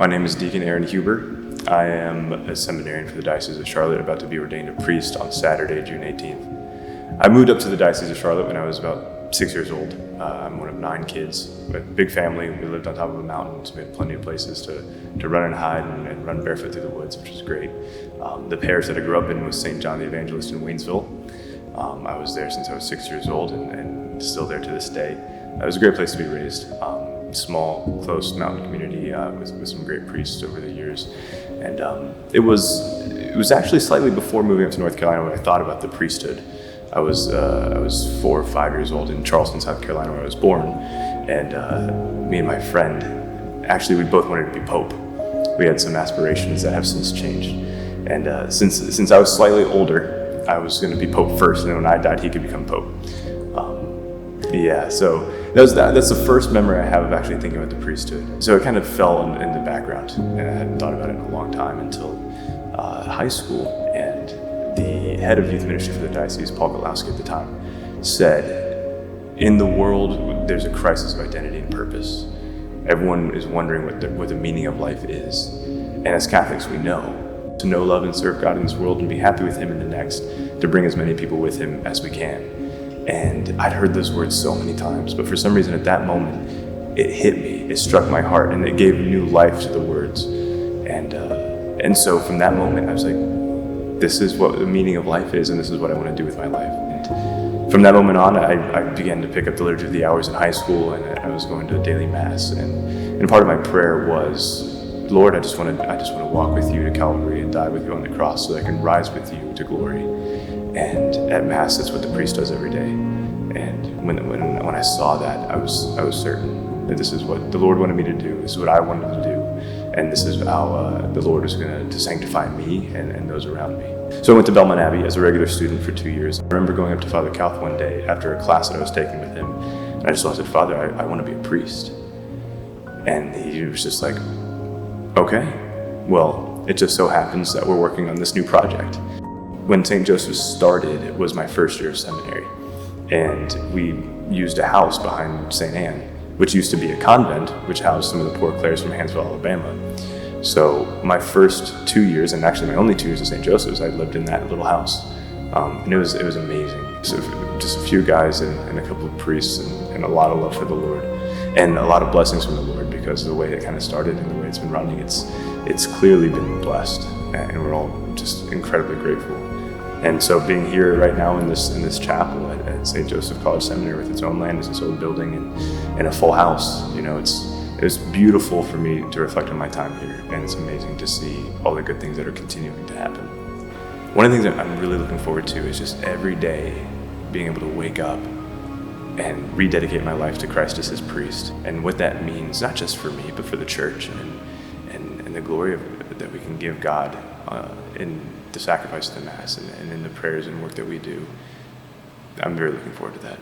My name is Deacon Aaron Huber. I am a seminarian for the Diocese of Charlotte, about to be ordained a priest on Saturday, June 18th. I moved up to the Diocese of Charlotte when I was about 6 years old. I'm one of 9 kids. We had a big family. We lived on top of a mountain, so we had plenty of places to run and hide and run barefoot through the woods, which was great. The parish that I grew up in was St. John the Evangelist in Waynesville. I was there since I was 6 years old and still there to this day. It was a great place to be raised. Small, close mountain community with some great priests over the years. And it was actually slightly before moving up to North Carolina when I thought about the priesthood. I was 4 or 5 years old in Charleston, South Carolina, where I was born. And me and my friend, actually we both wanted to be Pope. We had some aspirations that have since changed. And since I was slightly older, I was going to be Pope first, and then when I died, he could become Pope. So that's the first memory I have of actually thinking about the priesthood. So it kind of fell in the background, and I hadn't thought about it in a long time until high school. And the head of youth ministry for the diocese, Paul Golowski at the time, said, "In the world, there's a crisis of identity and purpose. Everyone is wondering what the meaning of life is. And as Catholics, we know to know, love, and serve God in this world and be happy with Him in the next, to bring as many people with Him as we can." And I'd heard those words so many times, but for some reason at that moment, it hit me, it struck my heart, and it gave new life to the words. And so from that moment, I was like, this is what the meaning of life is, and this is what I want to do with my life. And from that moment on, I began to pick up the Liturgy of the Hours in high school, and I was going to daily Mass. And part of my prayer was, Lord, I just want to walk with you to Calvary and die with you on the cross so that I can rise with you to glory. And at Mass, that's what the priest does every day. And when I saw that, I was certain that this is what the Lord wanted me to do. This is what I wanted to do. And this is how the Lord was going to sanctify me and those around me. So I went to Belmont Abbey as a regular student for 2 years. I remember going up to Father Kauth one day after a class that I was taking with him. And I just said, Father, I want to be a priest. And he was just like, okay, well, it just so happens that we're working on this new project. When St. Joseph's started, it was my first year of seminary, and we used a house behind St. Anne, which used to be a convent, which housed some of the poor clares from Hansville, Alabama. So my first 2 years, and actually my only 2 years at St. Joseph's, I lived in that little house, and it was amazing. So just a few guys and a couple of priests, and a lot of love for the Lord, and a lot of blessings from the Lord, because of the way it kind of started and the way it's been running, it's clearly been blessed, and we're all just incredibly grateful. And so being here right now in this chapel at St. Joseph College Seminary with its own land, its own building, and a full house, it's beautiful for me to reflect on my time here, and it's amazing to see all the good things that are continuing to happen. One of the things that I'm really looking forward to is just every day being able to wake up and rededicate my life to Christ as His priest, and what that means, not just for me, but for the church, and the glory that we can give God in the sacrifice of the Mass and in the prayers and work that we do. I'm very looking forward to that.